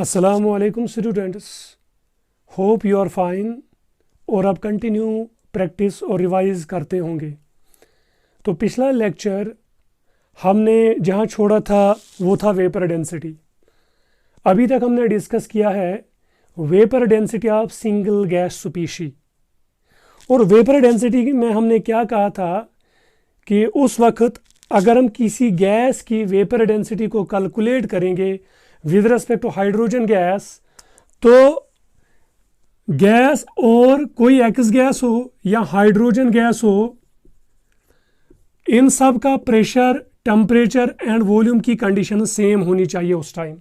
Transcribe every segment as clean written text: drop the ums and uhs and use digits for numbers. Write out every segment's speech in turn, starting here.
अस्सलामुअलैकुम students, hope you are fine. और अब कंटिन्यू प्रैक्टिस और रिवाइज करते होंगे। तो पिछला लेक्चर हमने जहाँ छोड़ा था वो था वेपर डेंसिटी। अभी तक हमने डिस्कस किया है vapour density of single gas species. और वेपर डेंसिटी में हमने क्या कहा था कि उस वक्त अगर हम किसी गैस की वेपर डेंसिटी को कैलकुलेट करेंगे with respect to hydrogen gas, तो गैस और कोई एक्स गैस हो या हाइड्रोजन गैस हो, इन सब का प्रेशर, टेम्परेचर एंड वॉल्यूम की कंडीशन सेम होनी चाहिए उस टाइम।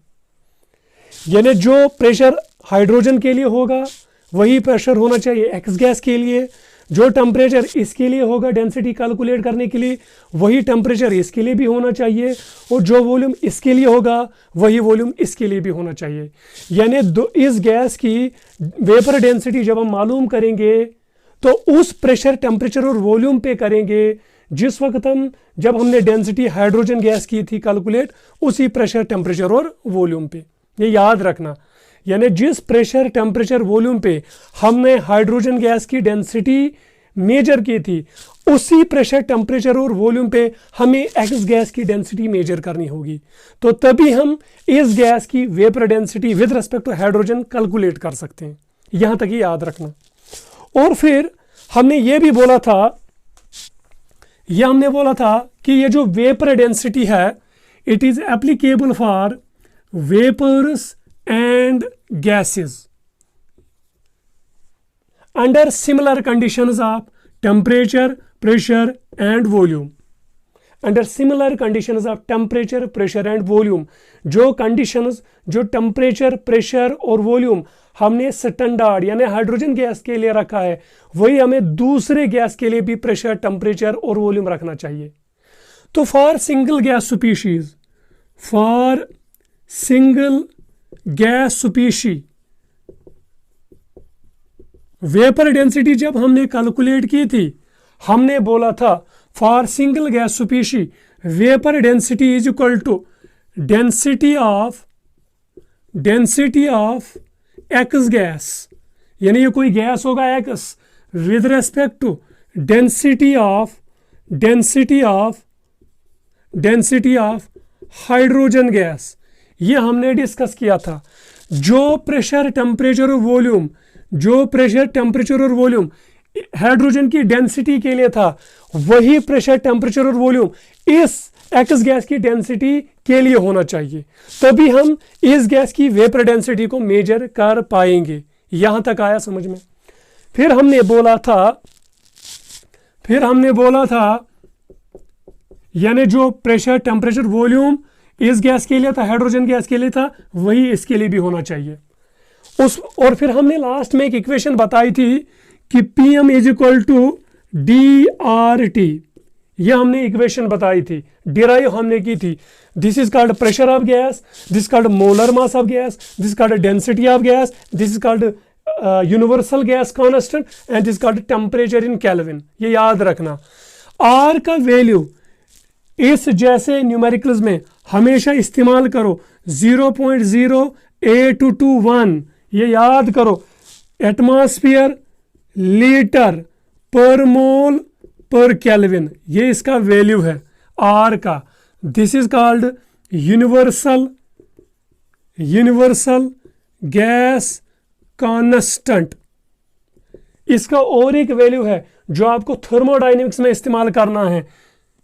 यानी जो प्रेशर हाइड्रोजन के लिए होगा वही प्रेशर होना चाहिए एक्स गैस के लिए, जो टेम्परेचर इसके लिए होगा डेंसिटी कैलकुलेट करने के लिए वही टेम्परेचर इसके लिए भी होना चाहिए, और जो वॉल्यूम इसके लिए होगा वही वॉल्यूम इसके लिए भी होना चाहिए। यानी इस गैस की वेपर डेंसिटी जब हम मालूम करेंगे तो उस प्रेशर, टेम्परेचर और वॉल्यूम पे करेंगे जिस वक्त जब हमने डेंसिटी हाइड्रोजन गैस की थी कैलकुलेट, उसी प्रेशर, टेम्परेचर और वॉल्यूम पे। ये याद रखना, यानी जिस प्रेशर, टेम्परेचर, वॉल्यूम पे हमने हाइड्रोजन गैस की डेंसिटी मेजर की थी, उसी प्रेशर, टेम्परेचर और वॉल्यूम पे हमें एक्स गैस की डेंसिटी मेजर करनी होगी। तो तभी हम इस गैस की vapour density with respect to hydrogen calculate कर सकते हैं। यहां तक ही याद रखना। और फिर हमने ये भी बोला था कि ये जो वेपर डेंसिटी है, it is applicable for vapours and gases under similar conditions of temperature, pressure and volume. Under similar conditions of temperature, pressure and volume, जो conditions, जो temperature, pressure और volume हमने स्टैंडर्ड यानी हाइड्रोजन गैस के लिए रखा है, वही हमें दूसरे गैस के लिए भी प्रेशर, टेम्परेचर और वॉल्यूम रखना चाहिए। तो for single gas species, for single gas species vapour density जब हमने कैलकुलेट की थी, हमने बोला था for single gas species vapour density is equal to density of X gas, यानी ये कोई गैस होगा X, with respect to density of hydrogen gas. ये हमने डिस्कस किया था। जो प्रेशर, टेम्परेचर और वॉल्यूम, जो प्रेशर, टेम्परेचर और वॉल्यूम हाइड्रोजन की डेंसिटी के लिए था, वही प्रेशर, टेम्परेचर और वॉल्यूम इस एक्स गैस की डेंसिटी के लिए होना चाहिए। तभी हम इस गैस की वेपर डेंसिटी को मेजर कर पाएंगे। यहां तक आया समझ में? फिर हमने बोला था यानी जो प्रेशर, टेम्परेचर, वॉल्यूम इस गैस के लिए था, हाइड्रोजन गैस के लिए था, वही इसके लिए भी होना चाहिए। और फिर हमने लास्ट में एक इक्वेशन बताई थी कि Pm is equal to DRT। यह हमने इक्वेशन बताई थी, डिराइव हमने की थी। This is called pressure of gas, this called molar mass of gas, this called density of gas, this is called universal gas constant and this called temperature in kelvin. ये याद रखना। Are का value इस जैसे numericals में हमेशा इस्तेमाल करो 0.0821। ये याद करो, एटमॉस्फेयर लीटर पर मोल पर केल्विन, ये इसका वैल्यू है आर का। This is called universal gas constant. इसका और एक वैल्यू है जो आपको थर्मोडायनेमिक्स में इस्तेमाल करना है।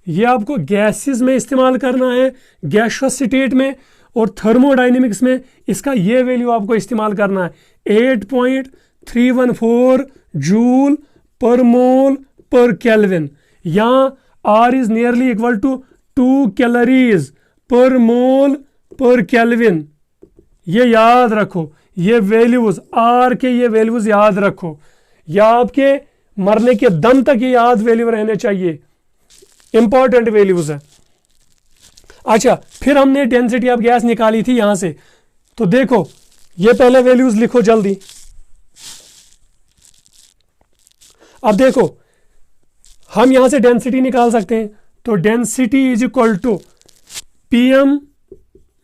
ये आपको गैसेस में इस्तेमाल करना है, गैसियस स्टेट में, और थर्मोडायनेमिक्स में इसका ये वैल्यू आपको इस्तेमाल करना है 8.314 जूल पर मोल पर केल्विन। यहाँ R is nearly equal to 2 calories per mole पर केल्विन। ये याद रखो, ये वैल्यूज R के, ये वैल्यूज याद रखो, या आपके मरने के दम तक ये याद वैल्यू रहने चाहिए, इंपॉर्टेंट वैल्यूज है। अच्छा, फिर हमने डेंसिटी ऑफ गैस निकाली थी यहां से। तो देखो, ये पहले वैल्यूज लिखो जल्दी। अब देखो, हम यहां से डेंसिटी निकाल सकते हैं। तो density is equal to Pm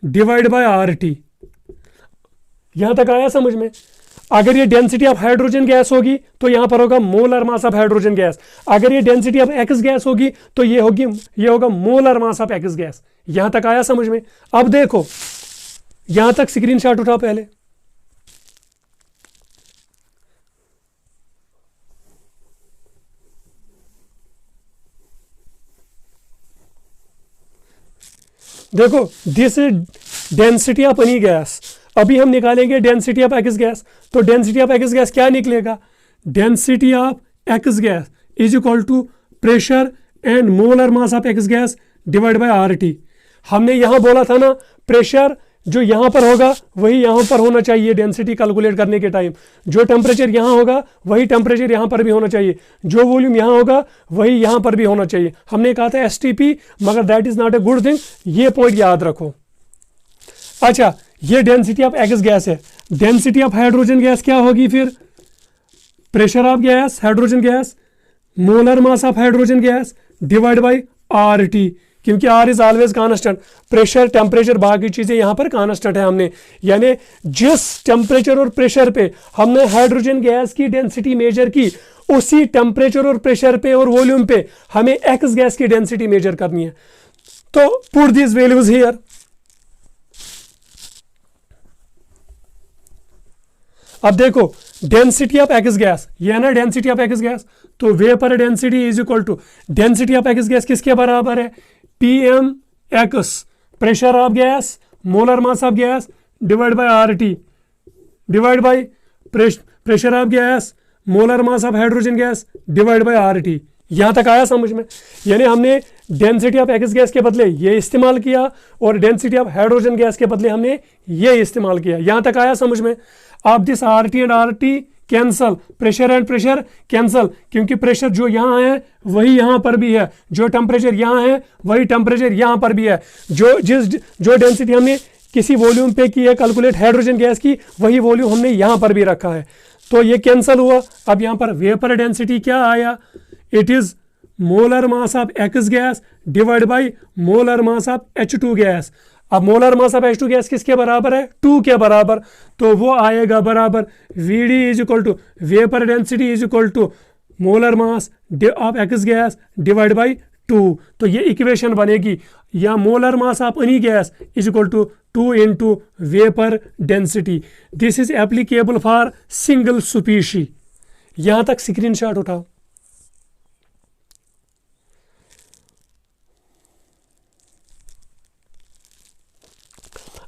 divide by RT। यहां तक आया समझ में? अगर ये डेंसिटी ऑफ हाइड्रोजन गैस होगी तो यहां पर होगा molar mass of hydrogen gas. अगर ये डेंसिटी ऑफ एक्स गैस होगी तो ये होगा molar mass of X gas. यहां तक आया समझ में? अब देखो यहां तक स्क्रीनशॉट उठाओ पहले। देखो this is density of any gas. अभी हम निकालेंगे डेंसिटी ऑफ एक्स गैस। तो डेंसिटी ऑफ एक्स गैस क्या निकलेगा? Density of X gas is equal to pressure and molar mass of X gas divide by R T. हमने यहां बोला था ना, प्रेशर जो यहां पर होगा वही यहां पर होना चाहिए डेंसिटी कैलकुलेट करने के टाइम। जो टेम्परेचर यहां होगा वही टेम्परेचर यहां पर भी होना चाहिए। जो वॉल्यूम यहां होगा वही यहां पर भी होना चाहिए। हमने कहा था एसटीपी, मगर that is not a good thing. ये पॉइंट याद रखो। अच्छा, ये डेंसिटी ऑफ एक्स गैस है। डेंसिटी ऑफ हाइड्रोजन गैस क्या होगी फिर? Pressure of gas hydrogen gas molar mass of hydrogen gas divide by R T, क्योंकि R is always constant. Pressure temperature बाकी चीजें यहां पर कांस्टेंट है। हमने यानी जिस टेम्परेचर और प्रेशर पे हमने हाइड्रोजन गैस की डेंसिटी मेजर की, उसी टेम्परेचर और प्रेशर पे और वॉल्यूम पे हमें एक्स गैस की डेंसिटी मेजर करनी है। तो पुट दिस वैल्यूज हियर। अब देखो डेंसिटी ऑफ एक्स गैस, ये है ना डेंसिटी ऑफ एक्स गैस। तो vapour density is equal to density of X gas किसके बराबर है? PM X pressure of gas molar mass of gas divide by R T divide by pressure of gas molar mass of hydrogen gas divide by R T. यहां तक आया समझ में? यानी हमने डेंसिटी ऑफ एक्स गैस के बदले ये इस्तेमाल किया और डेंसिटी ऑफ हाइड्रोजन गैस के बदले हमने ये इस्तेमाल किया। यहां तक आया समझ में? अब this R T and R T cancel, pressure and pressure cancel, क्योंकि प्रेशर जो यहां है वही यहां पर भी है, जो टेम्परेचर यहां है वही टेम्परेचर यहां पर भी है। जो डेंसिटी हमने किसी वॉल्यूम पे की है कैलकुलेट हाइड्रोजन गैस की, वही वॉल्यूम हमने यहां पर भी रखा है। तो ये कैंसल हुआ। अब यहां पर वेपर डेंसिटी क्या आया? It is molar mass of X gas divide by molar mass of H2 gas. अब molar mass of H2 gas किसके बराबर है? 2 के बराबर। तो वो आएगा बराबर Vd is equal to vapour density is equal to molar mass of X gas divide by 2। तो ये इक्वेशन बनेगी, या molar mass of any gas is equal to 2 into vapour density. This is applicable for single species. यहां तक screenshot उठाओ।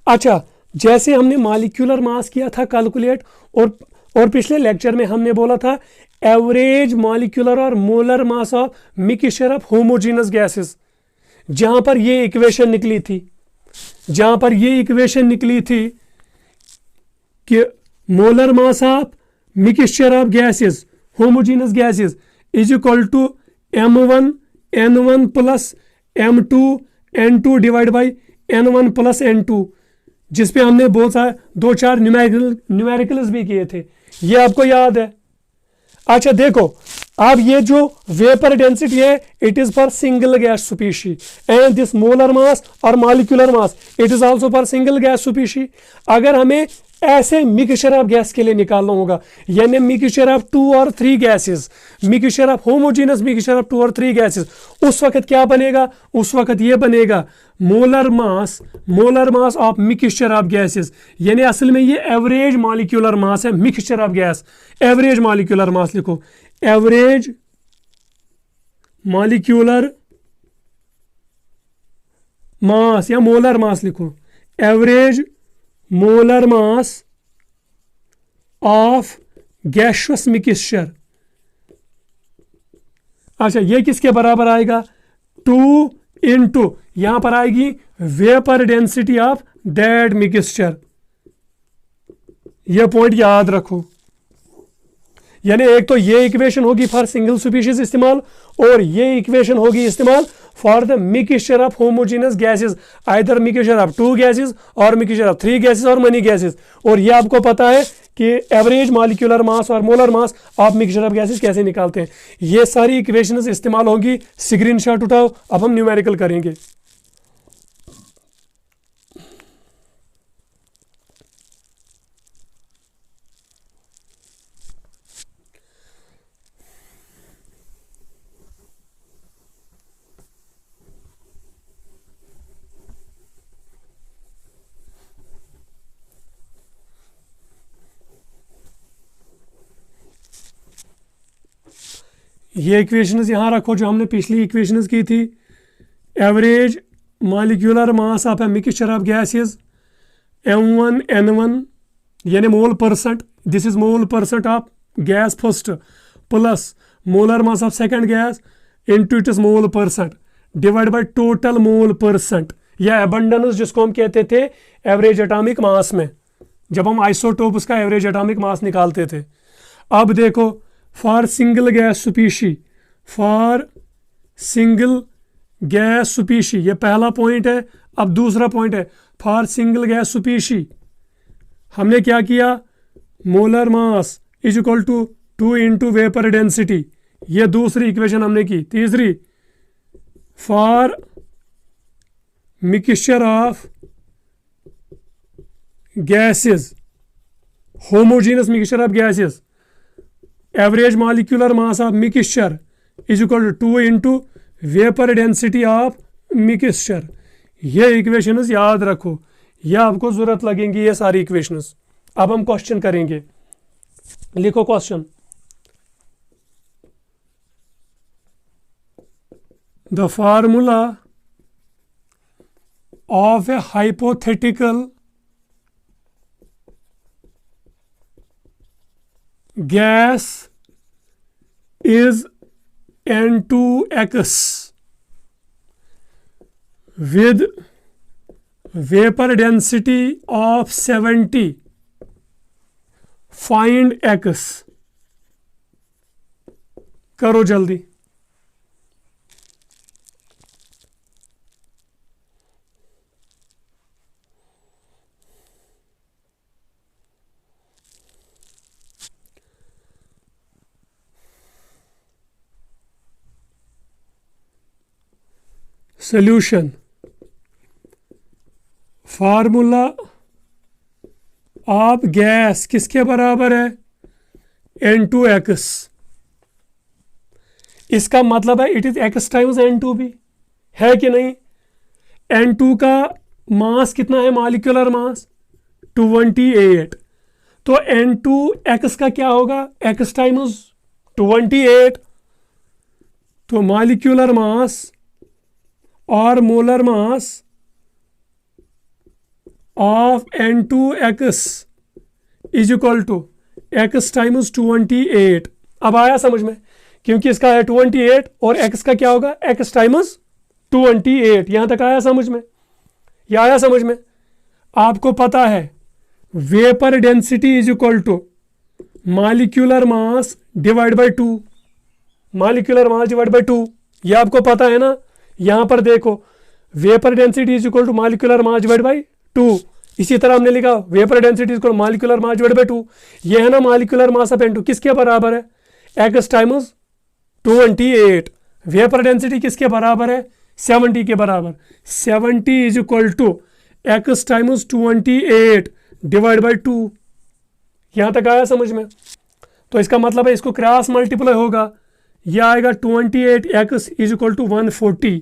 अच्छा, जैसे हमने मॉलिक्यूलर मास किया था कैलकुलेट, और पिछले लेक्चर में हमने बोला था एवरेज मॉलिक्यूलर और molar mass of mixture of homogeneous gases, जहां पर ये इक्वेशन निकली थी, कि molar mass of mixture of gases homogeneous gases is equal to m1 n1 plus m2 n2 divide by n1 plus n2, जिसपे हमने बहुत सारे 2-4 न्यूमेरिकल्स भी किए थे। ये आपको याद है? अच्छा देखो, अब ये जो वेपर डेंसिटी है it is for single gas species, and this molar mass और molecular mass it is also for single gas species. अगर हमें ऐसे मिक्सचर ऑफ गैस के लिए निकालना होगा, यानी मिक्सचर ऑफ 2 और 3 gases, mixture of homogeneous mixture of 2 और 3 गैसेस, उस वक्त क्या बनेगा? उस वक्त ये बनेगा molar mass of mixture of gases. यानी असल में ये एवरेज मॉलिक्यूलर मास है mixture of gas. Average molecular मास लिखो, एवरेज मॉलिक्यूलर मास या मोलर मास लिखो, average molar mass of gaseous mixture. अच्छा, ये किसके बराबर आएगा? 2 इंटू यहां पर आएगी vapour density of that mixture. ये पॉइंट याद रखो। यानी एक तो ये इक्वेशन होगी फॉर सिंगल स्पीशीज इस्तेमाल, और ये इक्वेशन होगी इस्तेमाल for the mixture of homogeneous gases, either mixture of 2 gases और मिक्सचर ऑफ 3 गैसेस और मनी गैसेस। और ये आपको पता है कि एवरेज मॉलिक्यूलर मास और molar mass of mixture of gases कैसे निकालते हैं। ये सारी इक्वेशंस इस्तेमाल होंगी। स्क्रीनशॉट उठाओ, अब हम न्यूमेरिकल करेंगे। ये इक्वेशंस यहाँ रखो जो हमने पिछली इक्वेशंस की थी। Average molecular mass of a mixture of gases M1 N1 यानी mole percent, this is mole percent of gas first plus molar mass of second gas into its mole percent divide by total mole percent, या abundance जिसको हम कहते थे average atomic mass में, जब हम isotopes का एवरेज एटॉमिक मास निकालते थे। अब देखो for single gas species, for single gas species, ये पहला पॉइंट है। अब दूसरा पॉइंट है फॉर सिंगल गैस स्पीशी, हमने क्या किया, molar mass is equal to 2 into vapour density, ये दूसरी इक्वेशन हमने की। तीसरी for mixture of gases, homogeneous mixture of gases, average molecular mass of mixture is equal to 2 into vapour density of mixture. ये equations याद रखो, यह आपको जरूरत लगेंगी ये सारी इक्वेशंस। अब हम क्वेश्चन करेंगे, लिखो question. The formula of A hypothetical gas is N2X with vapor density of 70, find X। करो जल्दी। सॉल्यूशन, फार्मूला ऑफ गैस किसके बराबर है, N2X। इसका मतलब है it is X times N2 है कि नहीं। N2 का मास कितना है, मॉलिक्यूलर मास 28, तो N2X का क्या होगा, X टाइम्स 28, तो मॉलिक्यूलर मास और molar mass of N2X is equal to X times 28। अब आया समझ में, क्योंकि इसका है 28 और X का क्या होगा, X टाइम्स 28। यहां तक आया समझ में, यह आया समझ में। आपको पता है vapour density is equal to molecular mass divide by 2, molecular mass divide by 2, यह आपको पता है ना। यहां पर देखो vapour density is equal to molecular mass divide by 2, इसी तरह हमने लिखा vapour density is equal to molecular mass divide by 2। ये है ना मॉलिक्यूलर मास ऑफ N2 किसके बराबर है, X टाइम्स 28। वेपर डेंसिटी किसके बराबर है, 70 के बराबर। 70 is equal to X times 28 divide by 2। यहां तक आया समझ में। तो इसका मतलब है इसको क्रॉस मल्टीप्लाई होगा, यह आएगा 28X is equal to 140,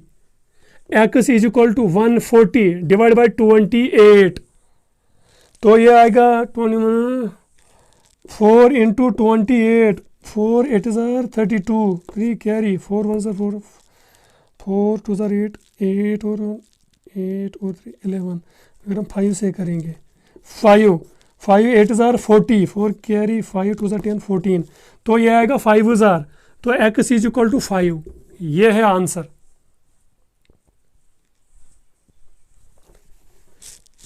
X is equal to 140 divide by 28, तो ये आएगा 4 इंटू 28, 4 8 ज़ार 32, 3 कैरी, 4 1 ज़ार 4, 4 2 ज़ार 8, 8 और 3 11। अगर हम 5 से करेंगे 5 8 ज़ार 40, 4 कैरी, 5 2 ज़ार 10 14, तो ये आएगा 5 ज़ार, तो X इज इक्वल टू 5। ये है आंसर।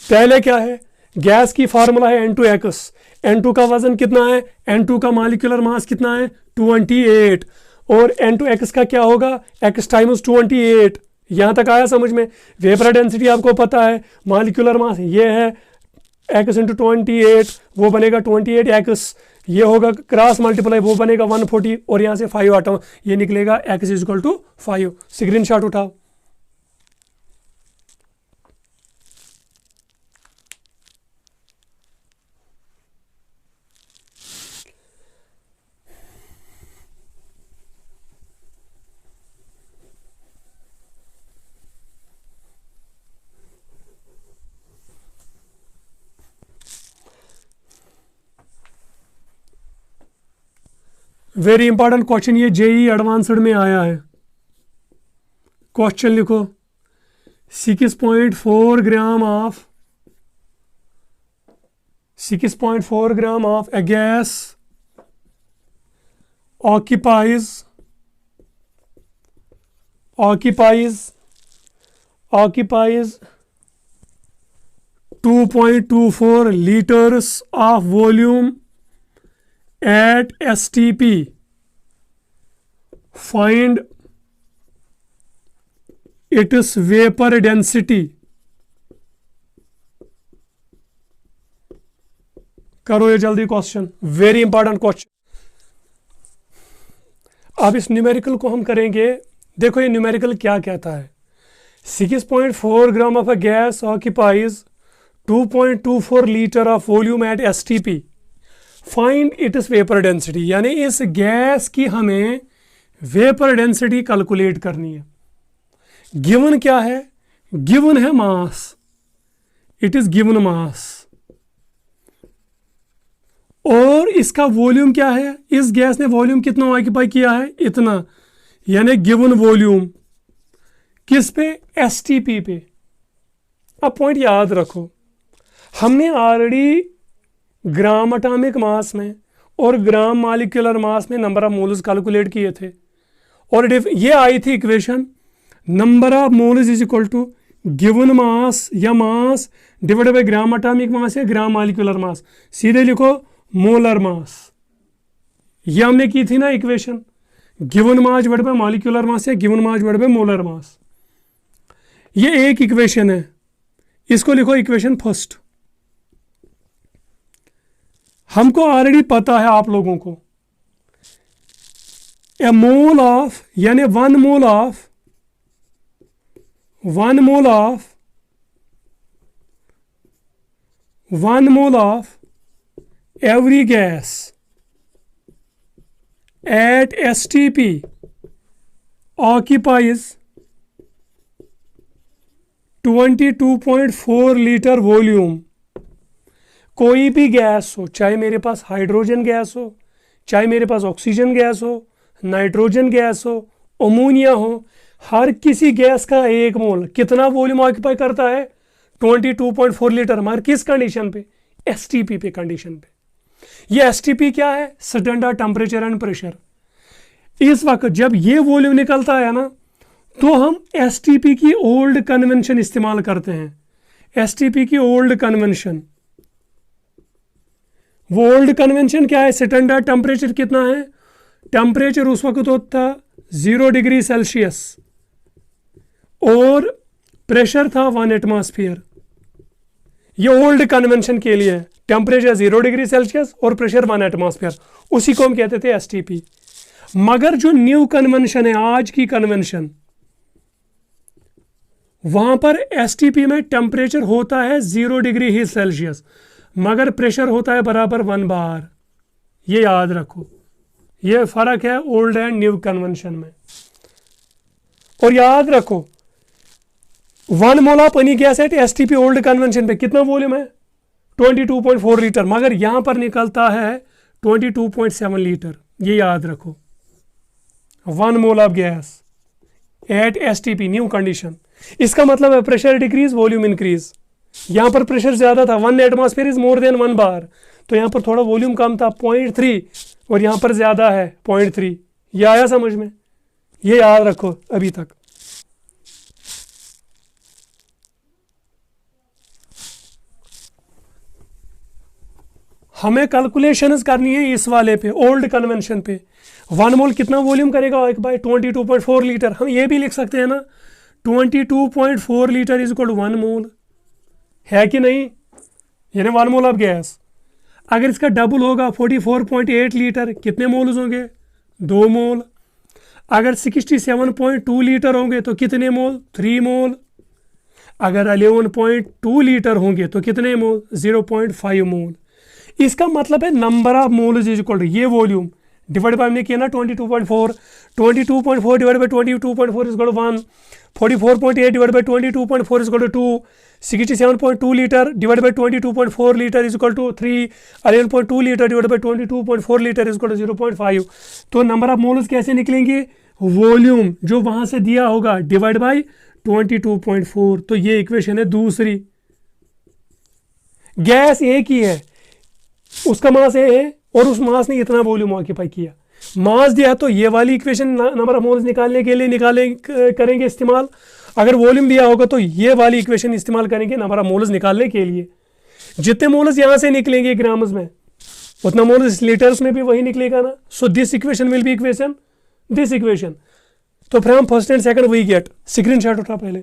पहले क्या है, गैस की फार्मूला है N2X, N2 का वजन कितना है, N2 का मॉलिक्यूलर मास कितना है 28, और N2X का क्या होगा, X टाइम्स 28। यहां तक आया समझ में। वेपर डेंसिटी आपको पता है, मॉलिक्यूलर मास ये है X इंटू 28, वो बनेगा 28X, ये होगा क्रॉस मल्टीप्लाई, वो बनेगा 140, और यहाँ से 5 हटाओ, ये निकलेगा X is equal to 5। Screenshot उठाओ। वेरी इंपॉर्टेंट क्वेश्चन, ये जेई एडवांस्ड में आया है। क्वेश्चन लिखो, 6.4 gram of a gas occupies 2.24 liters of volume at STP. Find its vapor density. करो ये जल्दी क्वेश्चन, वेरी इंपॉर्टेंट क्वेश्चन। अब इस न्यूमेरिकल को हम करेंगे। देखो ये न्यूमेरिकल क्या कहता है, 6.4 gram of a gas occupies 2.24 litre of volume at STP, find its vapour density. यानी इस गैस की हमें वेपर डेंसिटी कैलकुलेट करनी है। गिवन क्या है, गिवन है मास, इट इज गिवन मास, और इसका वॉल्यूम क्या है, इस गैस ने वॉल्यूम कितना ऑक्यूपाई किया है, इतना, यानी गिवन वॉल्यूम किस पे, STP पे। अब पॉइंट याद रखो, हमने ऑलरेडी ग्राम एटॉमिक मास में और ग्राम मॉलिक्यूलर मास में नंबर ऑफ मोल्स कैलकुलेट किए थे, और ये आई थी equation, number of moles is equal to given mass या mass divided by gram atomic mass या ग्राम मॉलिक्यूलर मास। सीधे लिखो मोलर मास, ये हमने की थी ना equation, given mass divided by molecular mass या given mass divided by molar mass. ये एक इक्वेशन है, इसको लिखो इक्वेशन फर्स्ट। हमको ऑलरेडी पता है आप लोगों को, ए मोल ऑफ यानी one mole of every gas at STP occupies 22.4 litre volume. कोई भी गैस हो, चाहे मेरे पास हाइड्रोजन गैस हो, चाहे मेरे पास ऑक्सीजन गैस हो, नाइट्रोजन गैस हो, अमोनिया हो, हर किसी गैस का एक मोल कितना वॉल्यूम ऑक्यूपाई करता है, 22.4 लीटर। हमारे किस कंडीशन पे, STP पे कंडीशन पे। ये STP क्या है, स्टैंडर्ड टेम्परेचर एंड प्रेशर। इस वक्त जब ये वॉल्यूम निकलता है ना, तो हम STP की ओल्ड कन्वेंशन इस्तेमाल करते हैं। STP की ओल्ड कन्वेंशन, वो ओल्ड कन्वेंशन क्या है, स्टैंडर्ड टेम्परेचर कितना है, टेम्परेचर उस वक्त होता 0 डिग्री सेल्सियस और प्रेशर था 1 एटमॉस्फेयर। ये ओल्ड कन्वेंशन के लिए है, टेम्परेचर 0 डिग्री सेल्सियस और प्रेशर 1 एटमॉस्फेयर, उसी को हम कहते थे STP। मगर जो न्यू कन्वेंशन है, आज की कन्वेंशन, वहां पर STP में टेम्परेचर होता है 0 डिग्री ही सेल्सियस, मगर प्रेशर होता है बराबर 1 बार। ये याद रखो, ये फर्क है ओल्ड एंड न्यू कन्वेंशन में। और याद रखो 1 mole of any gas at STP old convention पे कितना वॉल्यूम है, 22.4 लीटर, मगर यहां पर निकलता है 22.7 लीटर। ये याद रखो, 1 mole of gas at STP new condition. इसका मतलब है प्रेशर डिक्रीज, वॉल्यूम इंक्रीज। यहां पर प्रेशर ज्यादा था, 1 एटमॉस्फेयर इज मोर देन 1 बार, तो यहां पर थोड़ा वॉल्यूम कम था 0.3, और यहां पर ज्यादा है 0.3। ये आया समझ में, ये याद रखो अभी तक। हमें कैलकुलेशंस करनी है इस वाले पे, ओल्ड कन्वेंशन पे। 1 मोल कितना वॉल्यूम करेगा, एक बाय 22.4 लीटर। हम ये भी लिख सकते हैं ना, 22.4 लीटर इज इक्वल टू 1 मोल, है कि नहीं, यानी 1 मोल ऑफ गैस। अगर इसका डबल होगा 44.8 लीटर, कितने मोल्स होंगे, 2 मोल। अगर 67.2 लीटर होंगे तो कितने मोल, 3 मोल। अगर 11.2 लीटर होंगे तो कितने मोल, 0.5 मोल। इसका मतलब है number of moles is equal to ये वॉल्यूम डिवाइड बाय, हमने किया ना 22.4 divide by 22.4 is equal to 1, 44.8 divide by 22.4 is equal to 2, 67.2 litre divide by 22.4 litre is equal to 3, 11.2 litre divide by 22.4 litre is equal to 0.5। तो number of moles कैसे निकलेंगे? Volume जो वहां से दिया होगा डिवाइड बाई 22.4। तो ये इक्वेशन है दूसरी। गैस एक ही है, उसका मास ए है और उस मास ने इतना वॉल्यूम ऑक्यूपाई किया। मास दिया तो ये वाली इक्वेशन नंबर ऑफ मोल्स निकालने के लिए करेंगे इस्तेमाल। अगर वॉल्यूम दिया होगा तो ये वाली इक्वेशन इस्तेमाल करेंगे नंबर ऑफ मोल्स निकालने के लिए। जितने मोल्स यहां से निकलेंगे ग्राम्स में, उतना मोल्स लीटर्स में भी वही निकलेगा ना। So this equation will be equation this equation. तो from first and second we get, screenshot उठा पहले।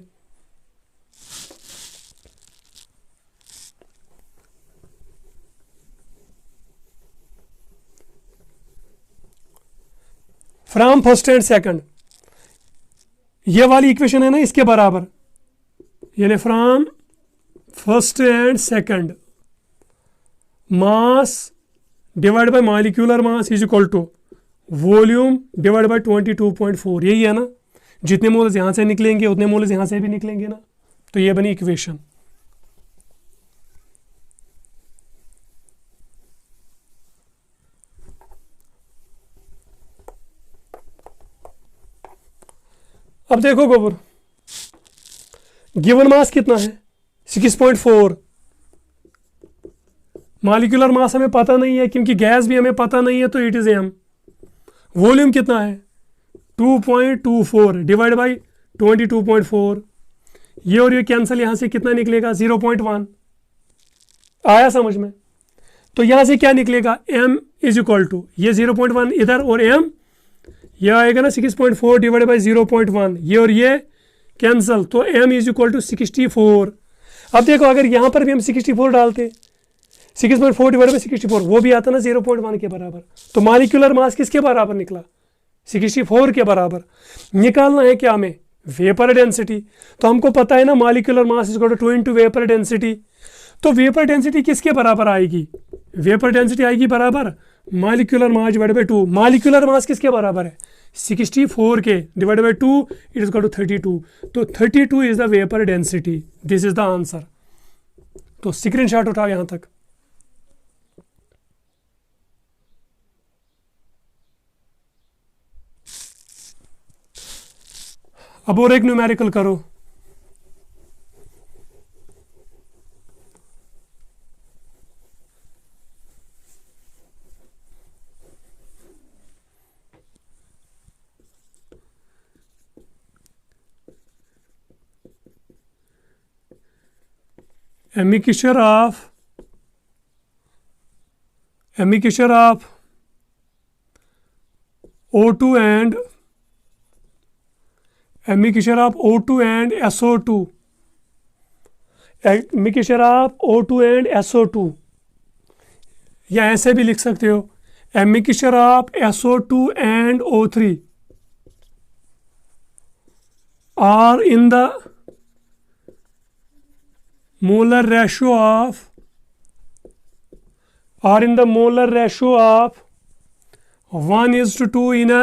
फ्रॉम फर्स्ट एंड सेकंड, ये वाली इक्वेशन है ना इसके बराबर, यानी from first and second mass divide by molecular mass is equal to volume divide by 22.4। यही है ना। जितने मोल्स यहां से निकलेंगे उतने मोल्स यहां से भी निकलेंगे ना। तो ये बनी इक्वेशन। अब देखो गोबर, गिवन मास कितना है? 6.4। मॉलिक्यूलर मास हमें पता नहीं है क्योंकि गैस भी हमें पता नहीं है, तो इट इज एम। वॉल्यूम कितना है? 2.24 डिवाइड बाई 22.4। ये और ये कैंसिल, यहां से कितना निकलेगा? 0.1। आया समझ में? तो यहां से क्या निकलेगा? m इज इक्वल टू ये 0.1 इधर और m ये आएगा ना 6.4 डिवाइड बाई 0.1, ये और ये कैंसल, तो m इज इक्वल टू 64। अब देखो अगर यहां पर भी हम 64 डालते, 6.4 डिवाइड बाई 64, वो भी आता ना 0.1 के बराबर। तो मॉलिक्यूलर मास किसके बराबर निकला? 64 के बराबर। निकालना है क्या हमें? Vapour density. तो हमको पता है ना molecular mass is equal to 2 into vapour density. तो वेपर डेंसिटी किसके बराबर आएगी? वेपर डेंसिटी आएगी बराबर molecular mass divide by 2। Molecular mass किसके बराबर है? 64 के divide by 2 it is equal to 32। तो 32 is the vapour density. This is the answer. तो स्क्रीनशॉट उठाओ यहां तक। अब और एक न्यूमेरिकल करो। A mixture of O2 and SO2, mixture of O2 and SO2, या ऐसे भी लिख सकते हो a mixture of SO2 and O3 are in the molar ratio of 1:2 in a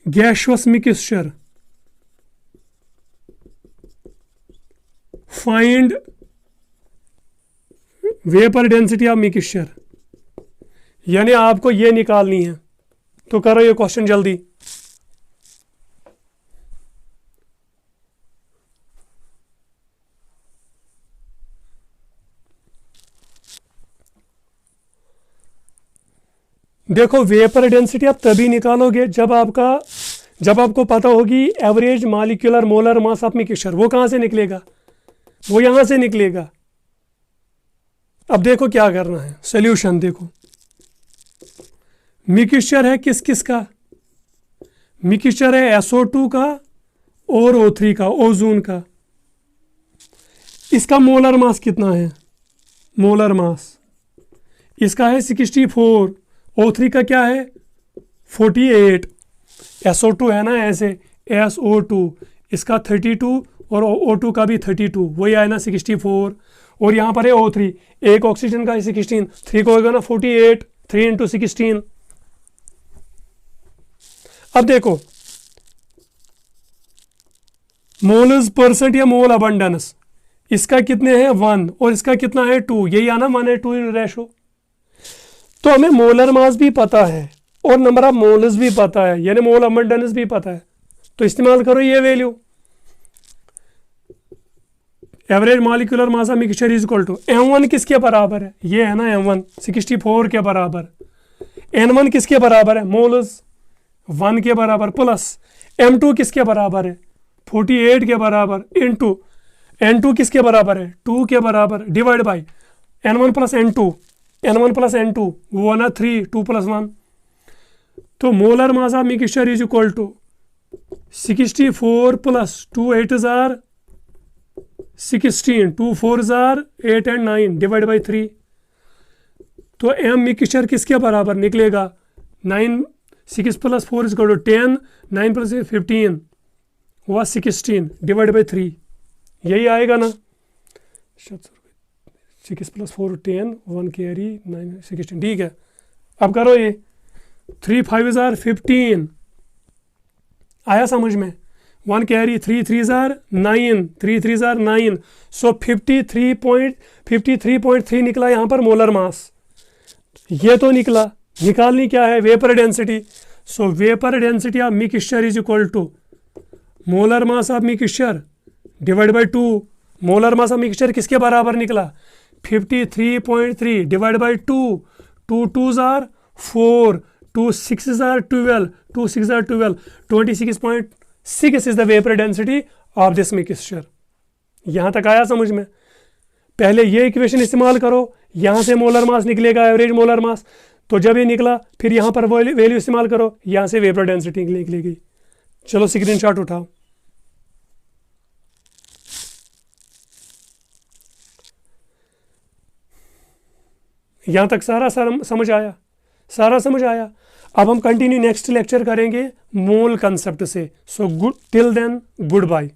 gaseous mixture. Find vapour density of mixture. यानी आपको ये निकालनी है, तो करो ये क्वेश्चन जल्दी। देखो वेपर डेंसिटी आप तभी निकालोगे जब आपको पता होगी average molecular molar mass of mixture. वो कहां से निकलेगा? वो यहां से निकलेगा। अब देखो क्या करना है, सॉल्यूशन देखो। मिक्सचर है किस किस का? मिक्सचर है SO2 का और O3 का, ओजोन का। इसका मोलर मास कितना है? मोलर मास इसका है 64, O3 का क्या है? 48। SO2 है ना ऐसे, SO2 इसका 32 और O2 का भी 32, वही आया ना 64। और यहाँ पर है O3, एक ऑक्सीजन का है 16, 3 को होगा ना 48, 3 इंटू 16। अब देखो मोल्स परसेंट या मोल अबंडेंस, इसका कितने हैं 1 और इसका कितना है 2, यही आना 1:2 रेशो। तो हमें मोलर मास भी पता है और नंबर ऑफ मोल्स भी पता है, यानी मोल अबंडेंस भी पता है। तो इस्तेमाल करो ये value, average molecular mass of mixture is equal to m1 किसके बराबर है, ये है ना m1 64 के बराबर, n1 किसके बराबर है मोल्स 1 के बराबर, प्लस m2 किसके बराबर है 48 के बराबर, इनटू n2 किसके बराबर है 2 के बराबर, divide by n1 plus n2 वो ना 3 2 + 1। तो molar mass of mixture is equal to 64 plus 2 8 जार 16 2 4 जार 8 एंड 9 डिवाइड बाई 3। तो एम मिक्सचर किसके बराबर निकलेगा 9 6 + 4 इज इक्वल टू 10 9 + 15 हुआ 16 डिवाइड बाई 3, यही आएगा ना। 6 + 4 10 1 कैरी 9 16, ठीक है। अब करो ये 3 5 जार 15 आया समझ में, 1 कैरी 3 3 जार 9 3 3 जार 9, सो 53.3 निकला यहाँ पर मोलर मास। ये तो निकला, निकालनी क्या है vapour density. So vapour density of mixture is equal to molar mass of mixture divide by 2। Molar mass of mixture किसके बराबर निकला 53.3 डिवाइड बाई 2, 2 2 जार 4 2 6 जार 12 2 6 जार 12 26.6 is the vapour density of this mixture. यहाँ तक आया समझ में। पहले ये इक्वेशन इस्तेमाल करो, यहाँ से मोलर मास निकलेगा एवरेज मोलर मास, तो जब ये निकला फिर यहाँ पर वैल्यू इस्तेमाल करो, यहाँ से वेपर डेंसिटी निकलेगी। चलो स्क्रीनशॉट उठाओ। यहाँ तक सारा समझ आया, सारा समझ आया। अब हम कंटिन्यू नेक्स्ट लेक्चर करेंगे मोल कंसेप्ट से। So good till then good bye.